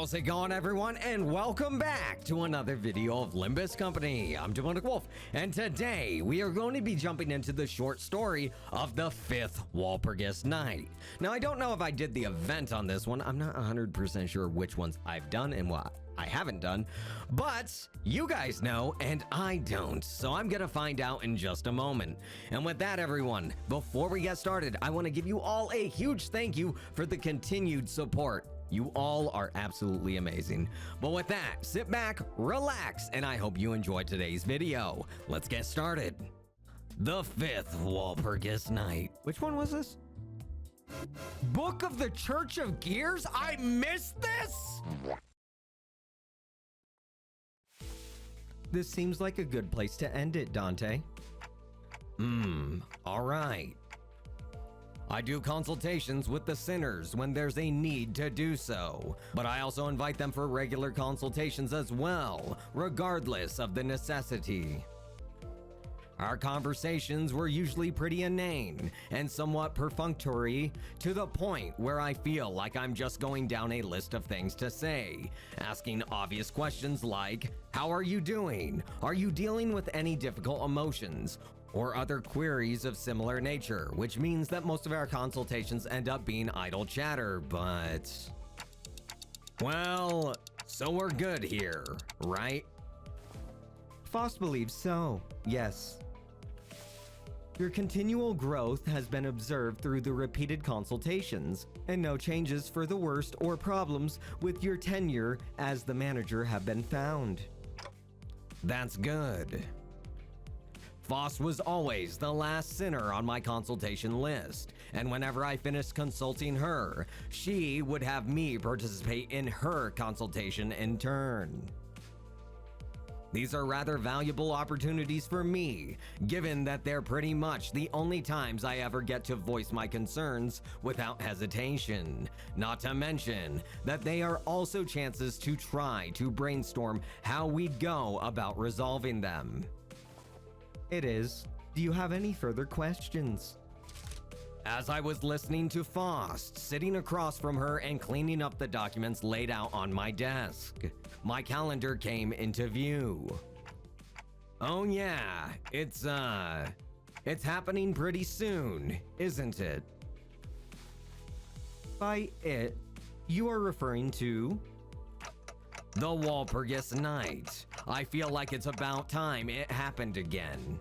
How's it going, everyone? And welcome back to another video of Limbus Company. I'm DemoonicWolf, and today we are going to be jumping into the short story of the 5th Walpurgis night. Now, I don't know if I did the event on this one. I'm not 100% sure which ones I've done and what I haven't done, but you guys know and I don't, so I'm gonna find out in just a moment. And with that, everyone, before we get started, I want to give you all a huge thank you for the continued support. You all are absolutely amazing. But with that, sit back, relax, and I hope you enjoyed today's video. Let's get started. The 5th Walpurgis night. Which one was this? Book of the Church of Gears? I missed this? This seems like a good place to end it, Dante. All right. I do consultations with the sinners when there's a need to do so, but I also invite them for regular consultations as well, regardless of the necessity. Our conversations were usually pretty inane and somewhat perfunctory, to the point where I feel like I'm just going down a list of things to say, asking obvious questions like, how are you doing? Are you dealing with any difficult emotions? Or other queries of similar nature, which means that most of our consultations end up being idle chatter, but... well, so we're good here, right? Faust believes so, yes. Your continual growth has been observed through the repeated consultations, and no changes for the worst or problems with your tenure as the manager have been found. That's good. Faust was always the last sinner on my consultation list, and whenever I finished consulting her, she would have me participate in her consultation in turn. These are rather valuable opportunities for me, given that they're pretty much the only times I ever get to voice my concerns without hesitation. Not to mention that they are also chances to try to brainstorm how we'd go about resolving them. It is. Do you have any further questions? As I was listening to Faust, sitting across from her and cleaning up the documents laid out on my desk, my calendar came into view. Oh yeah, it's happening pretty soon, isn't it? By it, you are referring to? The Walpurgis night. I feel like it's about time it happened again.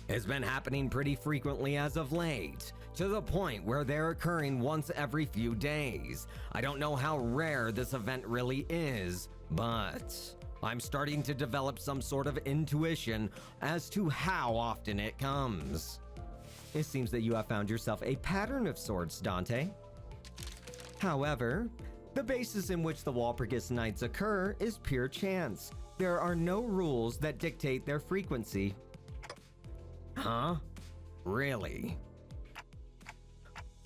It's been happening pretty frequently as of late, to the point where they're occurring once every few days. I don't know how rare this event really is, but I'm starting to develop some sort of intuition as to how often it comes. It seems that you have found yourself a pattern of sorts, Dante. However, the basis in which the Walpurgis nights occur is pure chance. There are no rules that dictate their frequency. Huh? Really?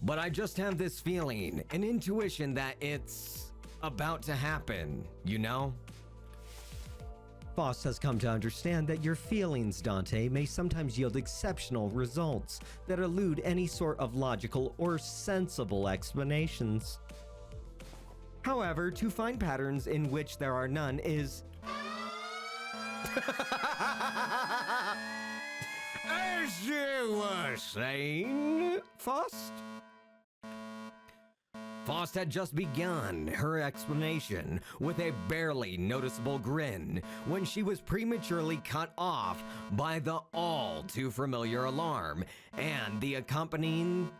But I just have this feeling, an intuition that it's about to happen, you know? Faust has come to understand that your feelings, Dante, may sometimes yield exceptional results that elude any sort of logical or sensible explanations. However, to find patterns in which there are none is... As you were saying, Faust? Faust had just begun her explanation with a barely noticeable grin when she was prematurely cut off by the all too familiar alarm and the accompanying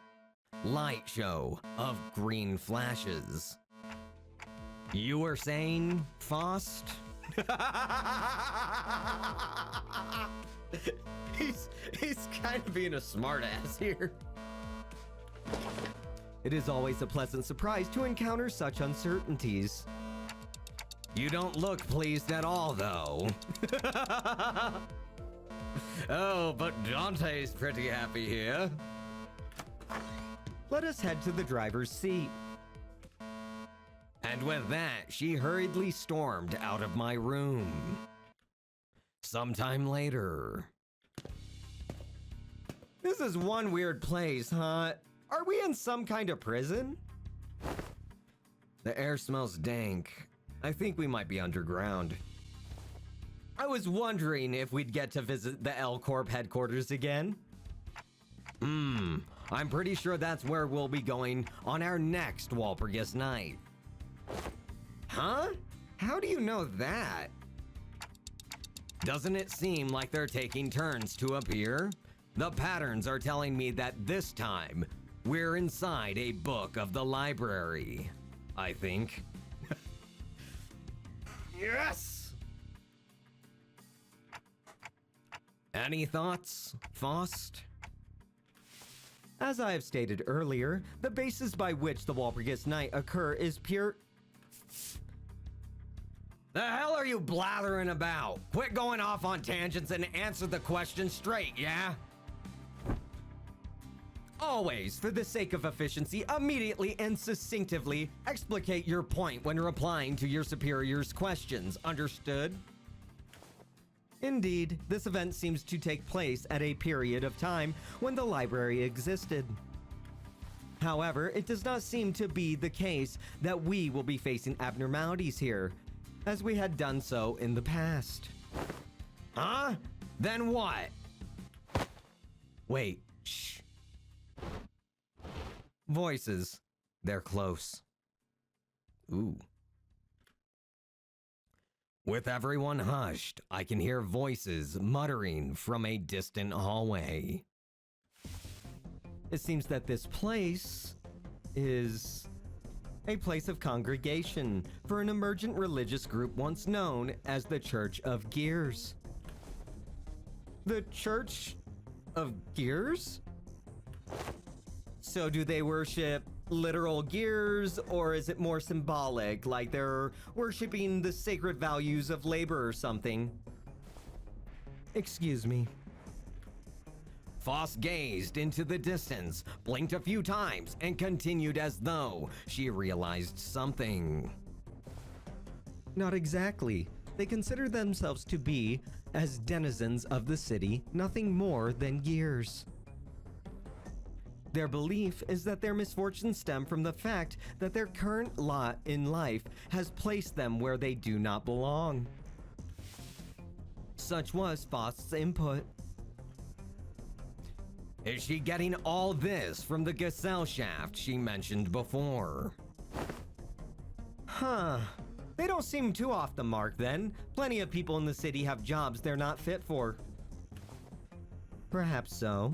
light show of green flashes. You were saying, Faust? He's kind of being a smartass here. It is always a pleasant surprise to encounter such uncertainties. You don't look pleased at all, though. Oh, but Dante's pretty happy here. Let us head to the driver's seat. And with that, she hurriedly stormed out of my room. Sometime later. This is one weird place, huh? Are we in some kind of prison? The air smells dank. I think we might be underground. I was wondering if we'd get to visit the L Corp headquarters again. I'm pretty sure that's where we'll be going on our next Walpurgis night. Huh? How do you know that? Doesn't it seem like they're taking turns to appear? The patterns are telling me that this time, we're inside a book of the library, I think. Yes! Any thoughts, Faust? As I have stated earlier, the basis by which the Walpurgis Night occur is pure... The hell are you blathering about? Quit going off on tangents and answer the question straight, yeah? Always, for the sake of efficiency, immediately and succinctively explicate your point when replying to your superior's questions, understood? Indeed, this event seems to take place at a period of time when the library existed. However, it does not seem to be the case that we will be facing abnormalities here, as we had done so in the past. Huh? Then what? Wait, shh. Voices. They're close. Ooh. With everyone hushed, I can hear voices muttering from a distant hallway. It seems that this place is a place of congregation for an emergent religious group once known as the Church of Gears. The Church of Gears? So do they worship literal gears, or is it more symbolic, like they're worshiping the sacred values of labor or something? Excuse me. Foss gazed into the distance, blinked a few times, and continued as though she realized something. Not exactly. They consider themselves to be, as denizens of the city, nothing more than gears. Their belief is that their misfortunes stem from the fact that their current lot in life has placed them where they do not belong. Such was Faust's input. Is she getting all this from the Gazelle shaft she mentioned before? Huh. They don't seem too off the mark then. Plenty of people in the city have jobs they're not fit for. Perhaps so.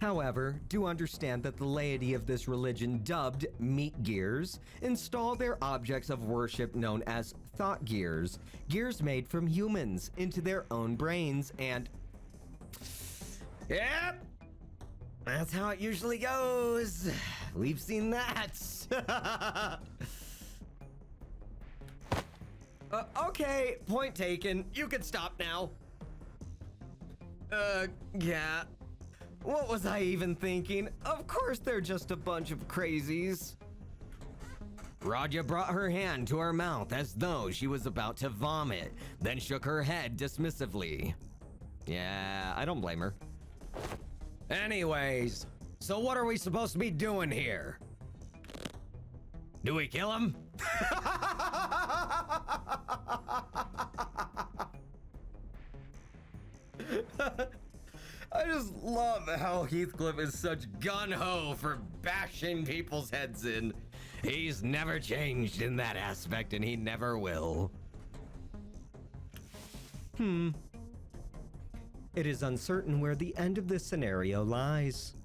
However, do understand that the laity of this religion, dubbed meat gears, install their objects of worship known as thought gears, gears made from humans, into their own brains and... Yep! That's how it usually goes. We've seen that. Okay, point taken. You can stop now. Yeah. What was I even thinking? Of course they're just a bunch of crazies. Raja brought her hand to her mouth as though she was about to vomit, then shook her head dismissively. Yeah, I don't blame her. Anyways, so what are we supposed to be doing here? Do we kill him? I just love how Heathcliff is such gun-ho for bashing people's heads in. He's never changed in that aspect, and he never will. It is uncertain where the end of this scenario lies.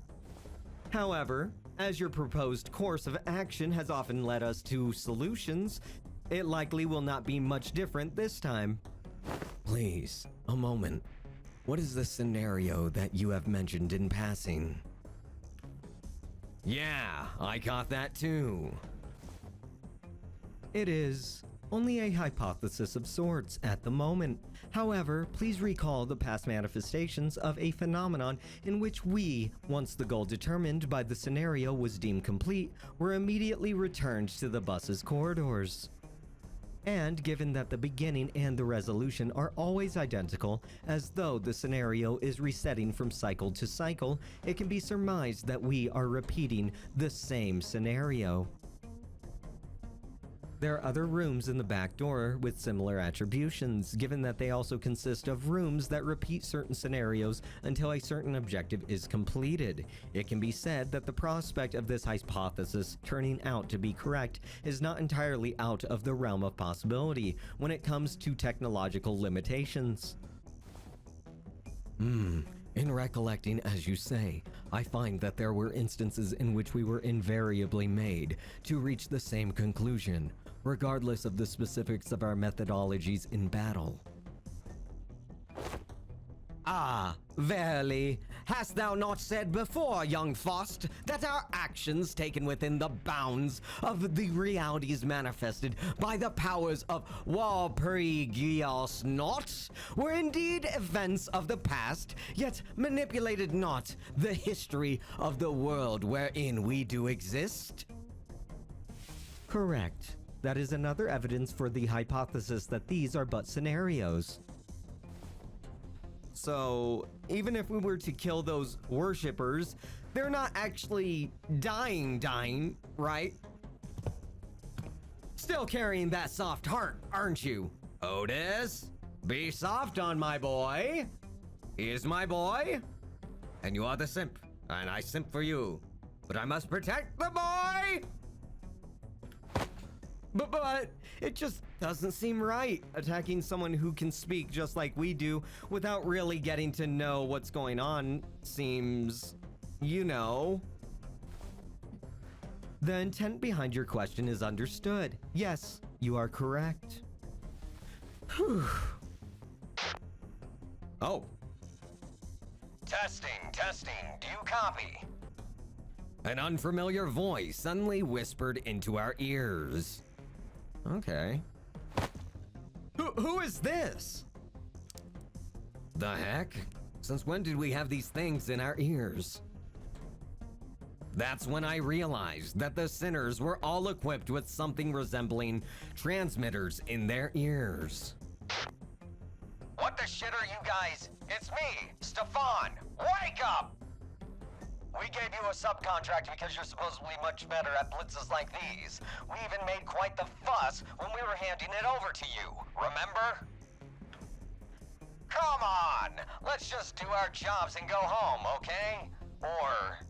However, as your proposed course of action has often led us to solutions, it likely will not be much different this time. Please, a moment. What is the scenario that you have mentioned in passing? Yeah, I caught that too. It is only a hypothesis of sorts at the moment. However, please recall the past manifestations of a phenomenon in which we, once the goal determined by the scenario was deemed complete, were immediately returned to the bus's corridors. And given that the beginning and the resolution are always identical, as though the scenario is resetting from cycle to cycle, it can be surmised that we are repeating the same scenario. There are other rooms in the back door with similar attributions, given that they also consist of rooms that repeat certain scenarios until a certain objective is completed. It can be said that the prospect of this hypothesis turning out to be correct is not entirely out of the realm of possibility when it comes to technological limitations. In recollecting as you say, I find that there were instances in which we were invariably made to reach the same conclusion, regardless of the specifics of our methodologies in battle. Ah, verily, hast thou not said before, young Faust, that our actions taken within the bounds of the realities manifested by the powers of Walpurgis not were indeed events of the past, yet manipulated not the history of the world wherein we do exist? Correct. That is another evidence for the hypothesis that these are but scenarios. So, even if we were to kill those worshippers, they're not actually dying, right? Still carrying that soft heart, aren't you? Otis, be soft on my boy. He is my boy. And you are the simp, and I simp for you. But I must protect the boy! But it just doesn't seem right, attacking someone who can speak just like we do without really getting to know what's going on seems, you know. The intent behind your question is understood. Yes, you are correct. Whew. Oh. Testing. Do you copy? An unfamiliar voice suddenly whispered into our ears. Okay. Who is this? The heck? Since when did we have these things in our ears? That's when I realized that the sinners were all equipped with something resembling transmitters in their ears. What the shit are you guys? It's me, Stefan. Wake up! We gave you a subcontract because you're supposedly much better at blitzes like these. We even made quite the fuss when we were handing it over to you, remember? Come on! Let's just do our jobs and go home, okay? Or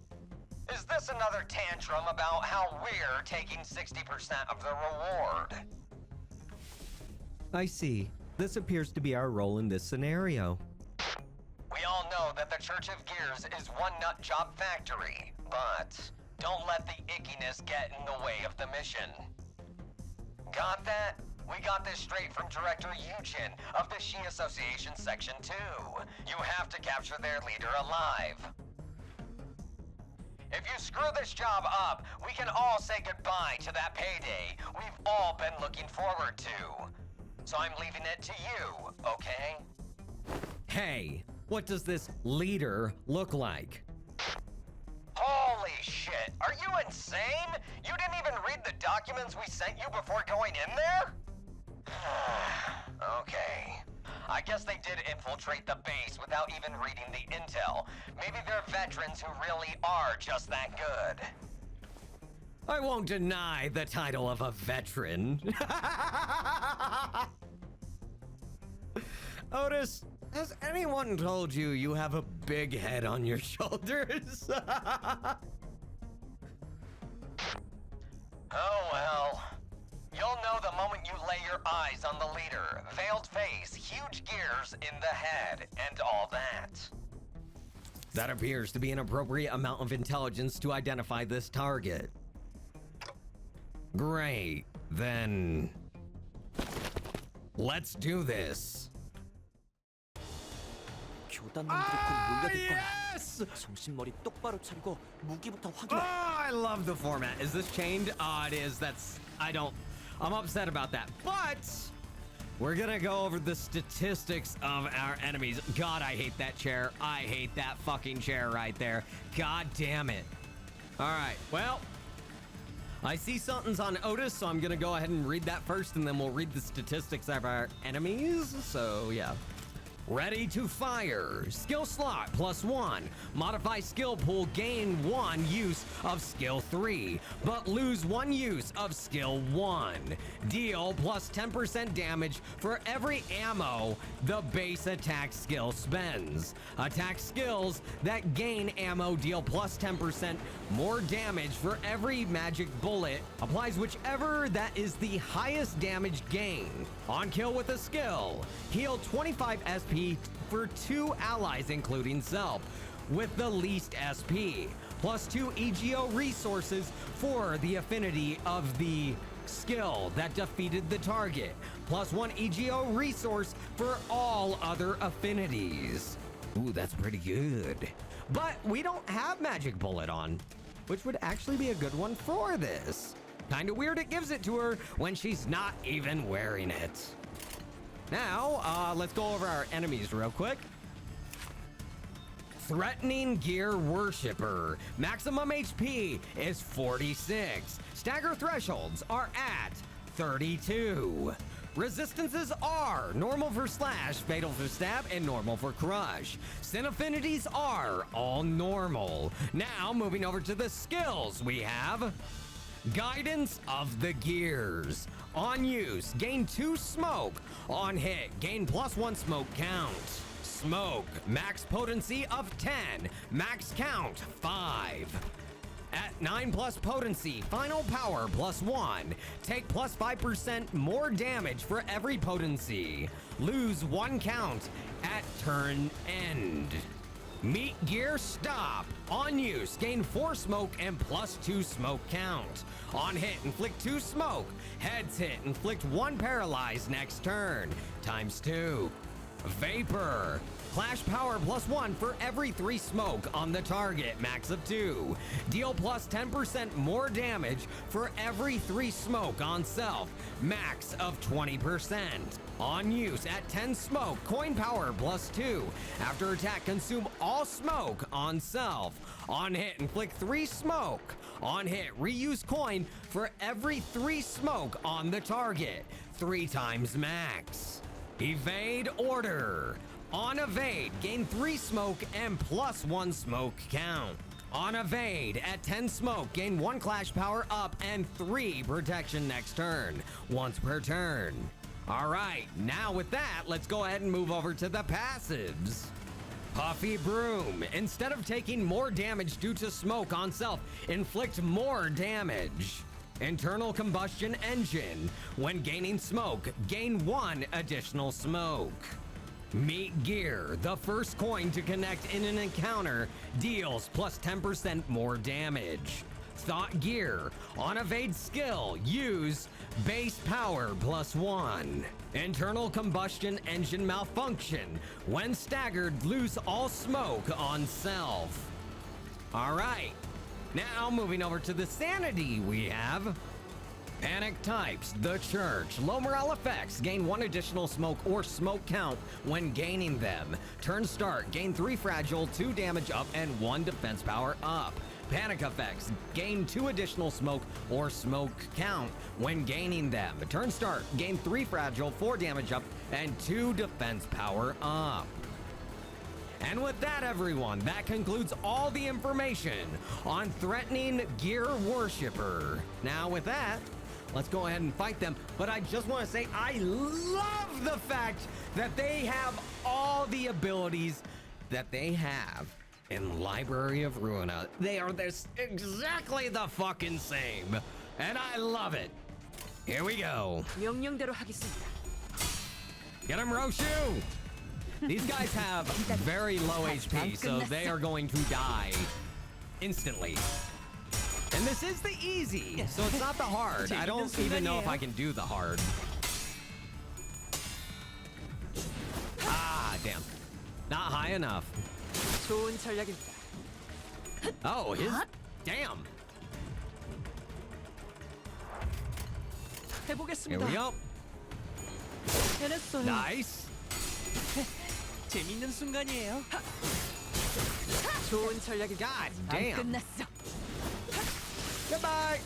is this another tantrum about how we're taking 60% of the reward? I see. This appears to be our role in this scenario. We all know that the Church of Gears is one nut job factory, but don't let the ickiness get in the way of the mission. Got that? We got this straight from Director Eugen of the She Association Section 2. You have to capture their leader alive. If you screw this job up, we can all say goodbye to that payday we've all been looking forward to. So I'm leaving it to you, okay? Hey, what does this leader look like? Holy shit, are you insane? You didn't even read the documents we sent you before going in there? Okay. I guess they did infiltrate the base without even reading the intel. Maybe they're veterans who really are just that good. I won't deny the title of a veteran. Otis, has anyone told you you have a big head on your shoulders? Oh well. You'll know the moment you lay your eyes on the leader. Veiled face, huge gears in the head, and all that. That appears to be an appropriate amount of intelligence to identify this target. Great, then let's do this. Yes! I love the format. Is this chained? It is. I'm upset about that. But we're gonna go over the statistics of our enemies. God, I hate that chair. I hate that fucking chair right there. God damn it. All right, well, I see something's on Otis, so I'm gonna go ahead and read that first, and then we'll read the statistics of our enemies. So yeah, Ready to fire. Skill slot +1. Modify skill pool, gain 1 use of skill 3, but lose 1 use of skill 1. Deal +10% damage for every ammo the base attack skill spends. Attack skills that gain ammo deal +10% more damage for every magic bullet. Applies whichever that is the highest damage gain. On kill with a skill. Heal 25 SP for 2 allies including self with the least SP. +2 EGO resources for the affinity of the skill that defeated the target. +1 EGO resource for all other affinities. Ooh, that's pretty good. But we don't have magic bullet on, which would actually be a good one for this. Kinda weird it gives it to her when she's not even wearing it. Now, let's go over our enemies real quick. Threatening Gear Worshipper. Maximum HP is 46. Stagger thresholds are at 32. Resistances are normal for slash, fatal for stab, and normal for crush. Sin affinities are all normal. Now, moving over to the skills, we have Guidance of the Gears. On use, gain 2 smoke. On hit, gain +1 smoke count. Smoke, max potency of 10, max count 5. At 9+ potency, final power +1. Take +5% more damage for every potency. Lose 1 count at turn end. Meat Gear Stop. On use, gain 4 smoke and +2 smoke count. On hit, inflict 2 smoke. Heads hit, inflict 1 paralyze next turn, ×2. Vapor. Clash power +1 for every 3 smoke on the target, max of 2. Deal +10% more damage for every 3 smoke on self, max of 20%. On use at 10 smoke, coin power +2. After attack, consume all smoke on self. On hit, inflict 3 smoke. On hit, reuse coin for every 3 smoke on the target, 3 times max. Evade order. On evade, gain 3 smoke and +1 smoke count. On evade, at 10 smoke, gain 1 clash power up and 3 protection next turn, once per turn. All right, now with that, let's go ahead and move over to the passives. Puffy Broom. Instead of taking more damage due to smoke on self, inflict more damage. Internal Combustion Engine. When gaining smoke, gain 1 additional smoke. Meat Gear. The first coin to connect in an encounter deals +10% more damage. Thought Gear. On evade skill, use base power +1. Internal Combustion Engine Malfunction. When staggered, lose all smoke on self. All right. Now moving over to the sanity, we have Panic Types, The Church. Low morale effects, gain 1 additional smoke or smoke count when gaining them. Turn start, gain 3 fragile, 2 damage up, and 1 defense power up. Panic effects, gain 2 additional smoke or smoke count when gaining them. Turn start, gain 3 fragile, 4 damage up, and 2 defense power up. And with that, everyone, that concludes all the information on Threatening Gear Worshipper. Now with that, let's go ahead and fight them. But I just want to say I love the fact that they have all the abilities that they have in Library of Ruina. They are this exactly the fucking same. And I love it. Here we go. 명령대로 하겠습니다. Get him, Roshu! These guys have very low HP, so they are going to die instantly. And this is the easy, so it's not the hard. I don't even know if I can do the hard. Ah, damn. Not high enough. 좋은 전략입니다. Oh, his... Damn. Here 해보겠습니다. we go. 해냈어요. Nice. 재밌는 순간이에요. 좋은 전략입니다. God 안 damn. 끝났어. Goodbye.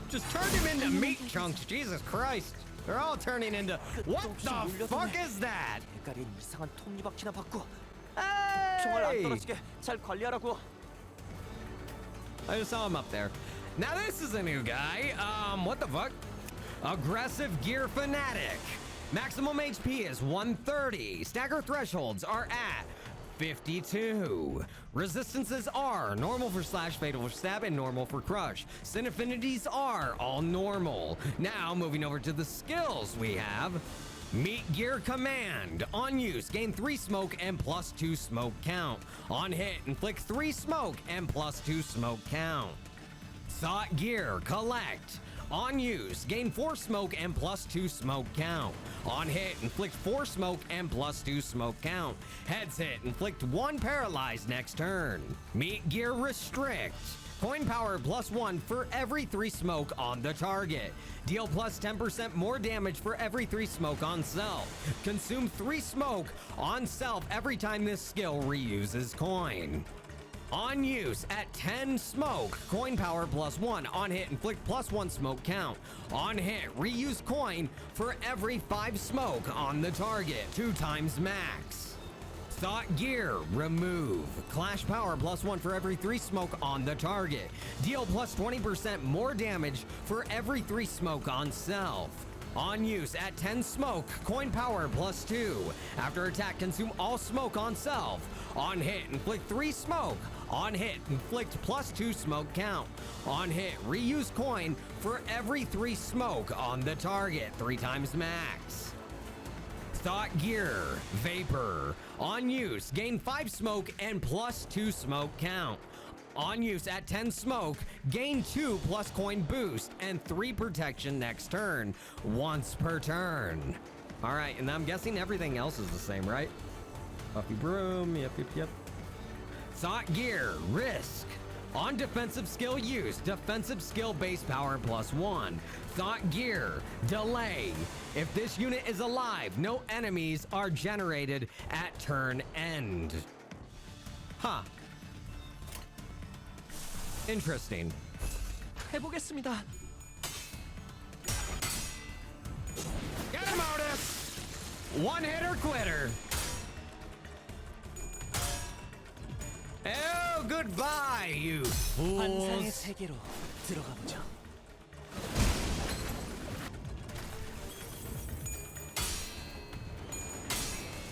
Just turned him into meat chunks. Jesus Christ. They're all turning into. What the fuck is that? 대가리엔 이상한 톱니바퀴나 받고 총알 안 Hey! 떨어지게 잘 관리하라고. I just saw him up there. Now this is a new guy. What the fuck? Aggressive Gear Fanatic. Maximum HP is 130. Stagger thresholds are at 52. Resistances are normal for slash, fatal for stab, and normal for crush. Sin affinities are all normal. Now moving over to the skills, we have Meat Gear Command. On use, gain 3 smoke and +2 smoke count. On hit, inflict 3 smoke and +2 smoke count. Thought Gear Collect. On use, gain 4 smoke and +2 smoke count. On hit, inflict 4 smoke and +2 smoke count. Heads hit, inflict 1 paralyzed next turn. Meat Gear Restrict. Coin power +1 for every 3 smoke on the target. Deal +10% more damage for every 3 smoke on self. Consume 3 smoke on self every time this skill reuses coin. On use, at 10 smoke, coin power +1. On hit, inflict +1 smoke count. On hit, reuse coin for every 5 smoke on the target, 2 times max. Thought Gear, remove. Clash power +1 for every 3 smoke on the target. Deal +20% more damage for every 3 smoke on self. On use, at 10 smoke, coin power +2. After attack, consume all smoke on self. On hit, inflict 3 smoke. On hit, inflict +2 smoke count. On hit, reuse coin for every 3 smoke on the target, 3 times max. Thought Gear, Vapor. On use, gain 5 smoke and +2 smoke count. On use, at 10 smoke, gain 2 plus coin boost and 3 protection next turn, once per turn. All right, and I'm guessing everything else is the same, right? Puffy Broom, yep. Thought Gear, Risk. On defensive skill use, defensive skill base power +1. Thought Gear, Delay. If this unit is alive, no enemies are generated at turn end. Huh. Interesting. 해보겠습니다. Get him, Otis! One hitter quitter. Oh, goodbye, you 환상의 fools. 세계로 들어가 보죠.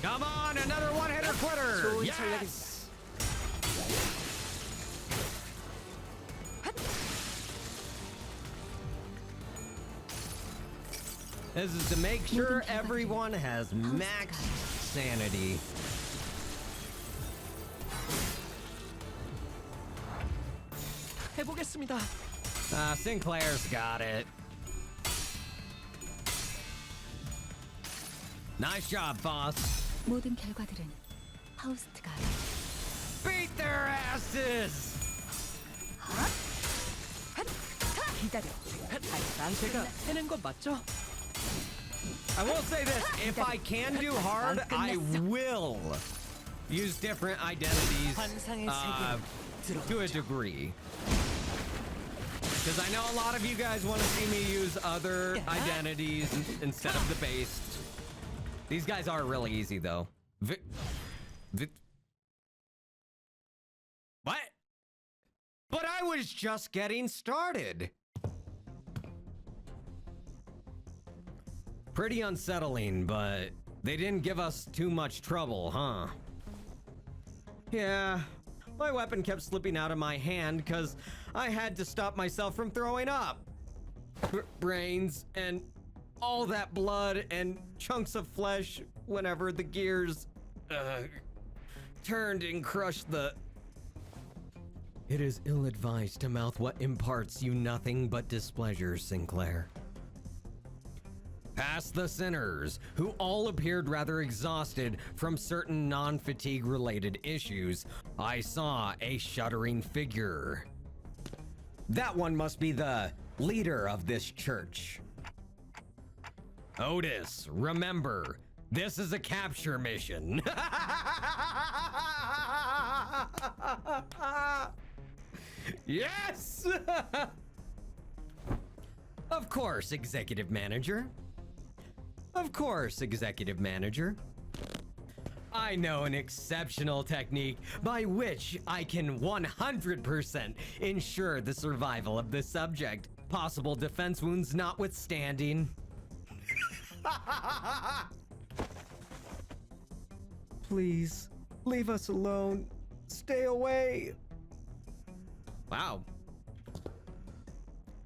Come on, another one hitter quitter. 좋은 Yes! This is to make sure everyone has max sanity. 해보겠습니다. Sinclair's got it. Nice job, Foss. 모든 결과들은 파우스트가 Beat their asses! 기다려. 제가 해낸 건 맞죠? I will say this, if I can do hard, I will use different identities 환상의 세계로 들어가 to a 보죠. degree. Because I know a lot of you guys want to see me use other identities instead of the base. These guys are really easy, though. What? But I was just getting started. Pretty unsettling, but they didn't give us too much trouble, huh? Yeah, my weapon kept slipping out of my hand because I had to stop myself from throwing up. Brains and all that blood and chunks of flesh whenever the gears turned and crushed the... It is ill-advised to mouth what imparts you nothing but displeasure, Sinclair. Past the sinners, who all appeared rather exhausted from certain non-fatigue related issues, I saw a shuddering figure. That one must be the leader of this church. Otis, remember, this is a capture mission. Yes! Of course, Executive Manager. Of course, Executive Manager. I know an exceptional technique by which I can 100% ensure the survival of the subject, possible defense wounds notwithstanding. Please, leave us alone. Stay away. Wow.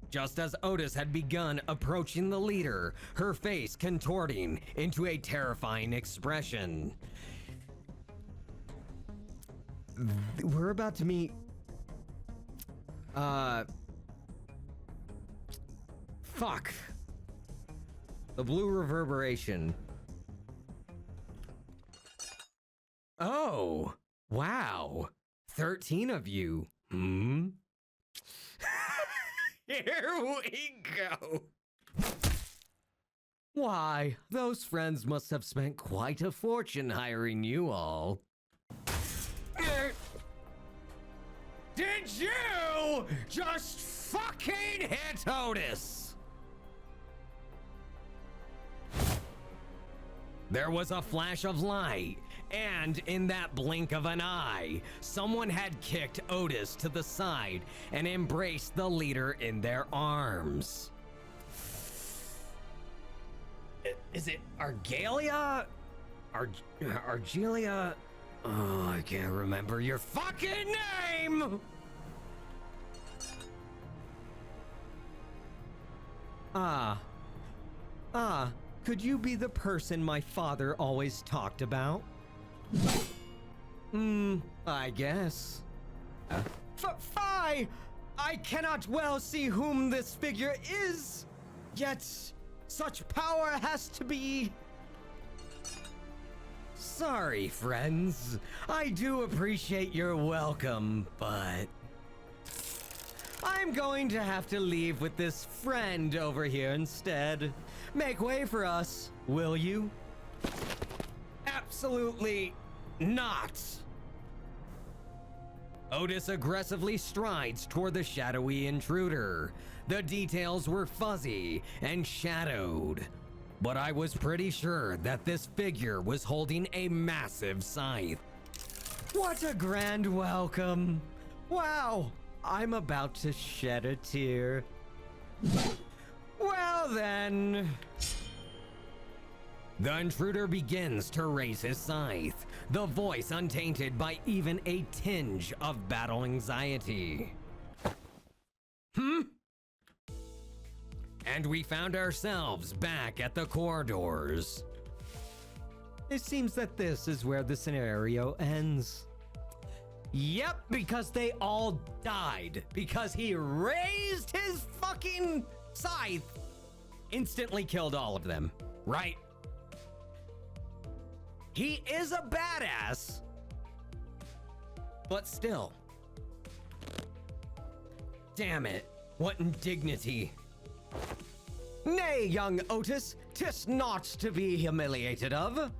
Just as Otis had begun approaching the leader, her face contorting into a terrifying expression. We're about to meet... Fuck. The blue reverberation. Oh, wow. 13 of you. Hmm? Here we go. Why, those friends must have spent quite a fortune hiring you all. Did you just fucking hit Otis? There was a flash of light, and in that blink of an eye, someone had kicked Otis to the side and embraced the leader in their arms. Is it Argelia? Argelia? Oh, I can't remember your fucking name! Could you be the person my father always talked about? I guess. Fie! I cannot well see whom this figure is, yet such power has to be... Sorry, friends. I do appreciate your welcome, but... I'm going to have to leave with this friend over here instead. Make way for us, will you? Absolutely not. Otis aggressively strides toward the shadowy intruder. The details were fuzzy and shadowed, but I was pretty sure that this figure was holding a massive scythe. What a grand welcome. Wow, I'm about to shed a tear. Well then. The intruder begins to raise his scythe, the voice untainted by even a tinge of battle anxiety. And we found ourselves back at the corridors. It seems that this is where the scenario ends. Yep, because they all died because he raised his fucking scythe. Instantly killed all of them, right? He is a badass, but still. Damn it, what indignity. Nay, young Otis, 'tis not to be humiliated of.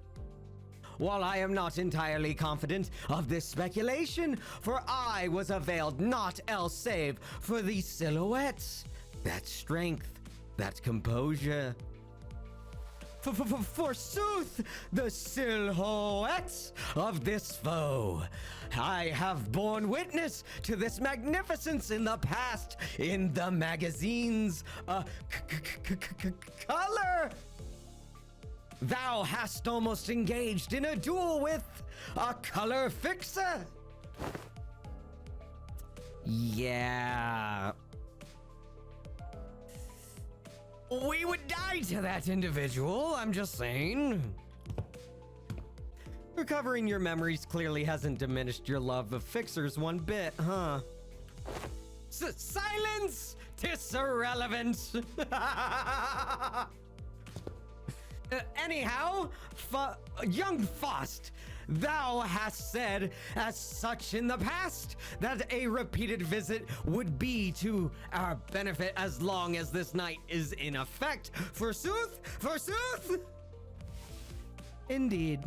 While I am not entirely confident of this speculation, for I was availed naught else save for the silhouettes, that strength, that composure. Forsooth, the silhouettes of this foe. I have borne witness to this magnificence in the past, in the magazines. Color! Thou hast almost engaged in a duel with a color fixer. Yeah. We would die to that individual, I'm just saying. Recovering your memories clearly hasn't diminished your love of fixers one bit, huh? Silence! 'Tis irrelevant! Anyhow, young Faust, thou hast said as such in the past that a repeated visit would be to our benefit as long as this night is in effect. Forsooth? Forsooth? Indeed.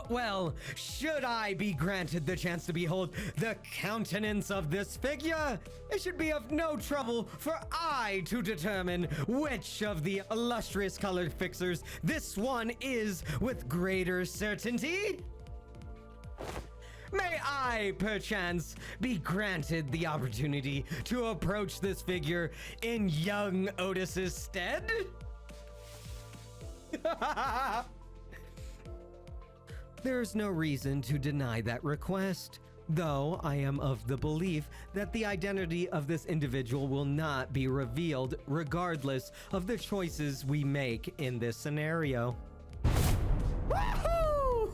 Well, should I be granted the chance to behold the countenance of this figure, it should be of no trouble for I to determine which of the illustrious colored fixers this one is with greater certainty. May I, perchance, be granted the opportunity to approach this figure in young Otis's stead? There's no reason to deny that request, though I am of the belief that the identity of this individual will not be revealed regardless of the choices we make in this scenario. Woohoo!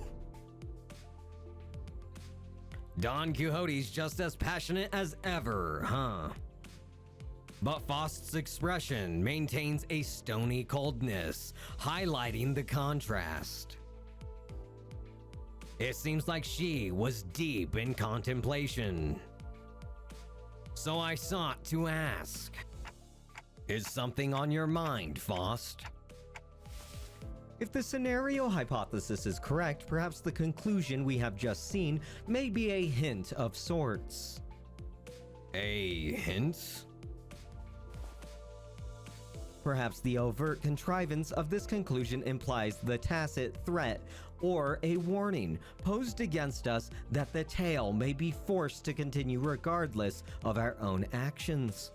Don Quixote's just as passionate as ever, huh? But Faust's expression maintains a stony coldness, highlighting the contrast. It seems like she was deep in contemplation. So I sought to ask, is something on your mind, Faust? If the scenario hypothesis is correct, perhaps the conclusion we have just seen may be a hint of sorts. A hint? Perhaps the overt contrivance of this conclusion implies the tacit threat or a warning posed against us that the tale may be forced to continue regardless of our own actions.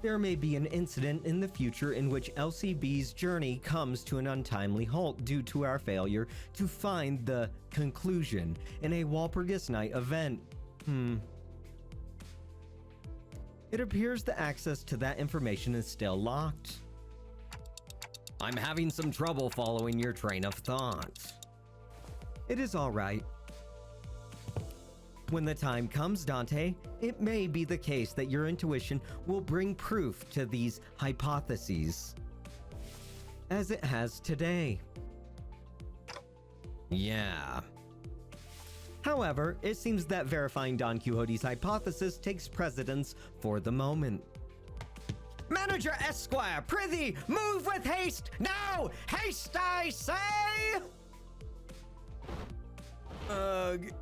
There may be an incident in the future in which LCB's journey comes to an untimely halt due to our failure to find the conclusion in a Walpurgis night event. It appears the access to that information is still locked. I'm having some trouble following your train of thought. It is all right. When the time comes, Dante, it may be the case that your intuition will bring proof to these hypotheses, as it has today. Yeah. However, it seems that verifying Don Quixote's hypothesis takes precedence for the moment. Manager Esquire, prithee, move with haste! Now! Haste, I say!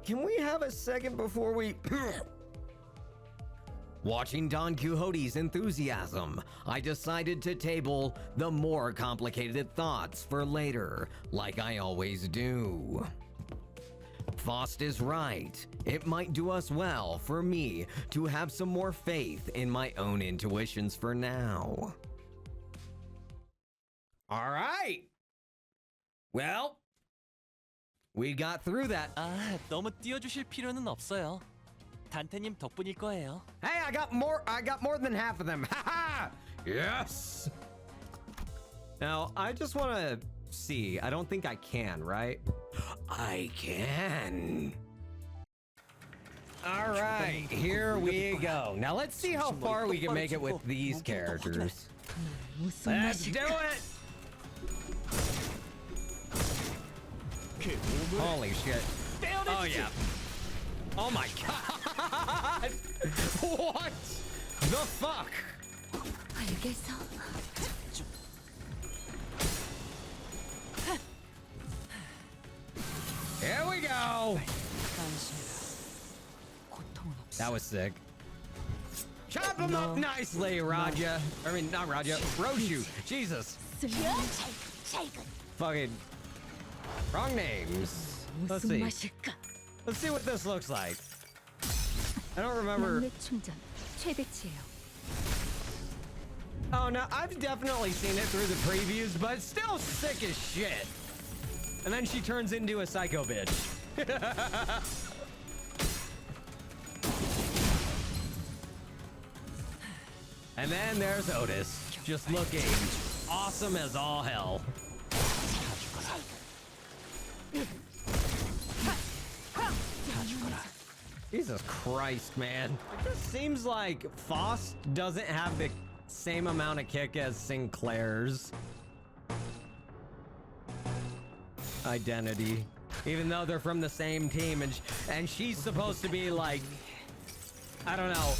Can we have a second before we... Watching Don Quixote's enthusiasm, I decided to table the more complicated thoughts for later, like I always do. Faust is right. It might do us well for me to have some more faith in my own intuitions for now. All right. Well, we got through that. 너무 띄워주실 필요는 없어요. 단테님 덕분일 거예요. Hey, I got more than half of them. Haha! Yes. Now, I just want to see. I don't think I can, right? I can. All right, here we go. Now let's see how far we can make it with these characters. Let's do it. Holy shit. Oh yeah. Oh my god. What the fuck? 알겠어. Here we go. That was sick. Chop him up nicely, Raja. I mean, not Raja. Roshu. Jesus. Fucking wrong names. Let's see. Let's see what this looks like. I don't remember. magnet 충전 최대치예요. Oh no, I've definitely seen it through the previews, but it's still sick as shit. And then she turns into a psycho bitch. And then there's Otis, just looking awesome as all hell. Jesus Christ, man. It just seems like Faust doesn't have the same amount of kick as Sinclair's identity, even though they're from the same team, and she's supposed to be like, I don't know,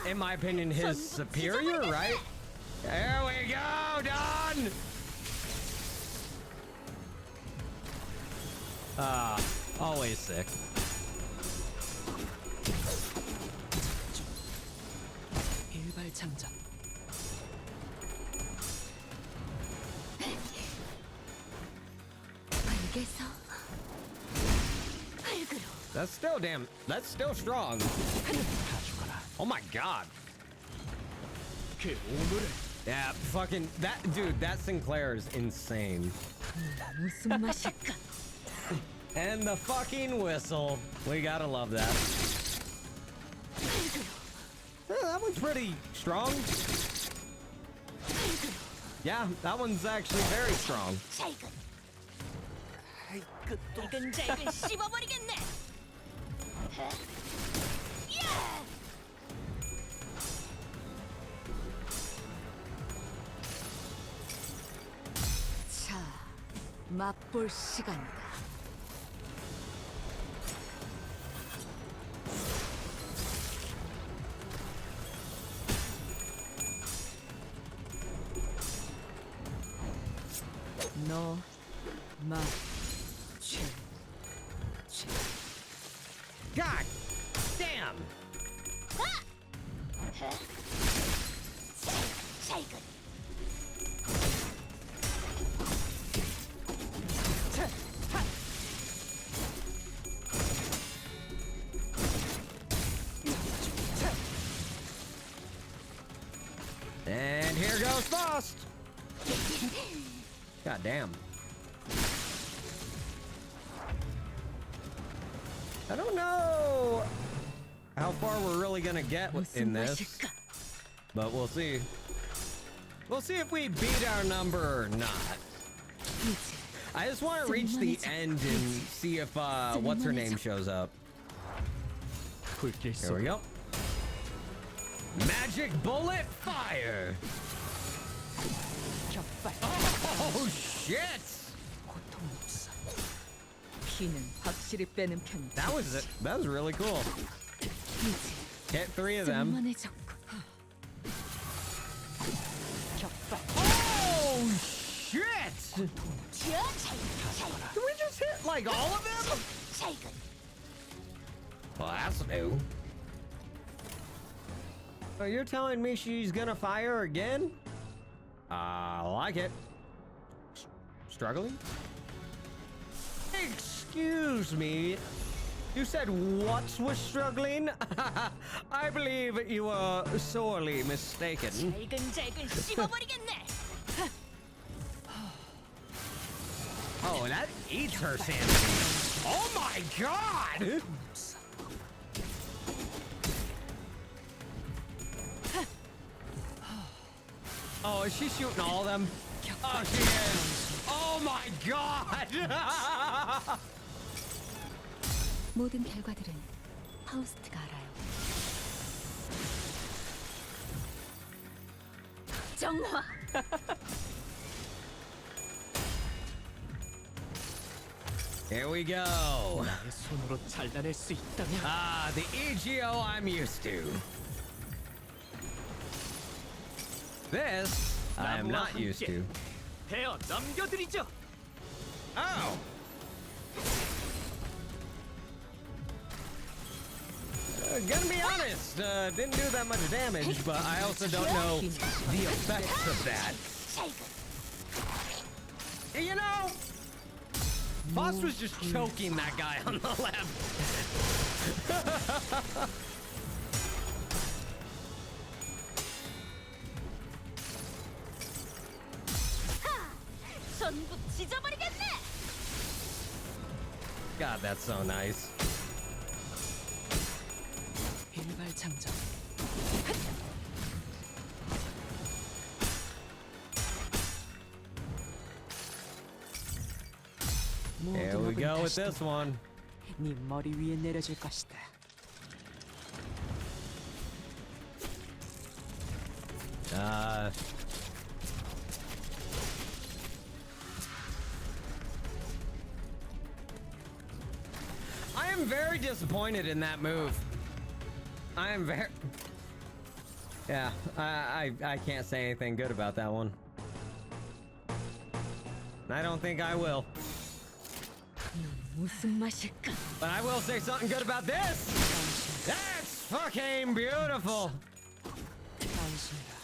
in my opinion, his superior, right? There we go, Don! Always sick. 일발 장전. 알겠어. 흙으로. That's still strong. Oh my god. Yeah, fucking, that Sinclair is insane. 무슨 맛일까? And the fucking whistle. We gotta love that. That one's pretty strong. Yeah, that one's actually very strong. 이근잘근 씹어버리겠네. 자, 맛볼 시간이다. 너, 마, 최. God damn. And here goes Frost. God damn. I don't know how far we're really gonna get in this, but we'll see. We'll see if we beat our number or not. I just want to reach the end and see if what's her name shows up. Here we go. Magic bullet fire. Oh shit! 피는 확실히 빼는 편이다. That was really cool. Hit 3 of them. Oh shit! Did we just hit like all of them? Well, that's new. So you're telling me she's gonna fire again? I like it. Struggling? Excuse me. You said what was struggling? I believe you are sorely mistaken. Oh, that eats her sanity. Oh my god! Oh, is she shooting all of them? Oh, she is. Oh my god! 모든 결과들은 파우스트가 알아요. 정화. Here we go. 나의 손으로 잘라낼 수 있다면 Ah, the EGO I'm used to. This I am not used to. 베어 넘겨드리죠. Oh. Gonna be honest, didn't do that much damage, but I also don't know the effects of that. You know, Boss was just choking that guy on the left. 전부 찢어버리겠네. God, that's so nice. 일발 장전. Here we go with this one. 네 머리 위에 내려질 것이다. I am very disappointed in that move. I am very... Yeah, I can't say anything good about that one. I don't think I will. 무슨 맛일까? But I will say something good about this. That's fucking beautiful. 안심해라.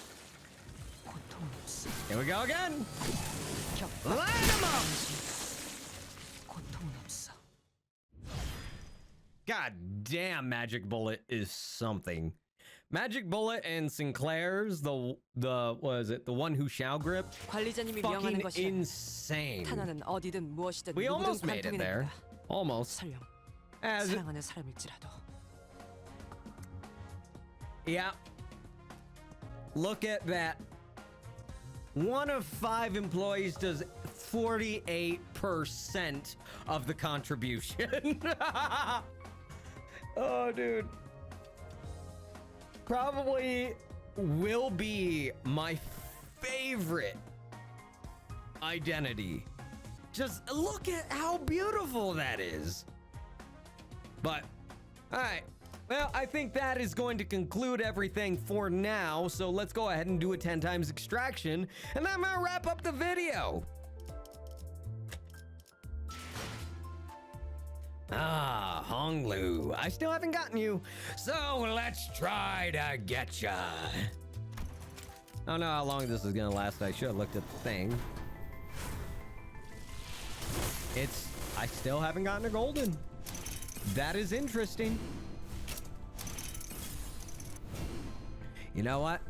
고통은 없어. Here we go again. 격파. Light 'em up. 고통은 없어. God damn, Magic Bullet is something. Magic Bullet and Sinclair's the was it the one who shall grip? 관리자님이 명하는 Fucking 것이야. insane. 탄환은 어디든 무엇이든 We almost 누구든 made it 관통이 there. 됩니다. Almost. 설령 As 사랑하는 사람일지라도. yeah. Look at that. 1 of 5 employees does 48% of the contribution. Oh, dude. Probably will be my favorite identity. Just look at how beautiful that is. But, all right. Well, I think that is going to conclude everything for now. So let's go ahead and do a 10 times extraction. And I'm going to wrap up the video. Ah, Honglu. I still haven't gotten you. So let's try to get ya. I don't know how long this is going to last. I should have looked at the thing. I still haven't gotten a golden. That is interesting. You know what?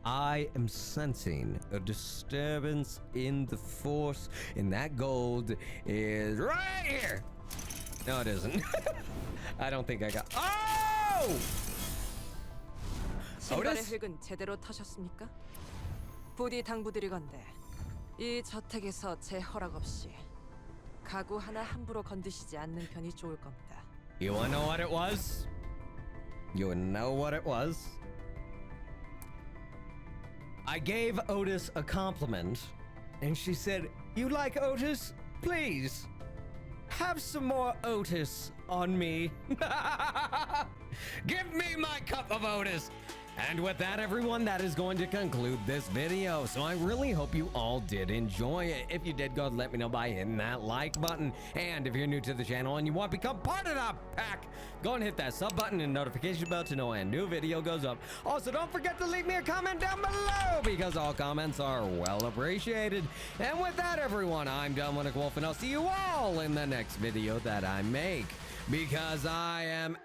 I am sensing a disturbance in the force, and that gold is right here. No, it isn't. I don't think I got. Oh! 신발의 Otis? 흙은 제대로 터셨습니까? 부디 당부드리건대 이 저택에서 제 허락 없이 가구 하나 함부로 건드시지 않는 편이 좋을 겁니다. You wanna know what it was? You wanna know what it was? I gave Otis a compliment, and she said, "You like Otis? Please, have some more Otis on me." Give me my cup of Otis. And with that, everyone, that is going to conclude this video. So I really hope you all did enjoy it. If you did, go ahead and let me know by hitting that like button. And if you're new to the channel and you want to become part of the pack, go and hit that sub button and notification bell to know when a new video goes up. Also, don't forget to leave me a comment down below because all comments are well appreciated. And with that, everyone, I'm DemoonicWolf, and I'll see you all in the next video that I make because I am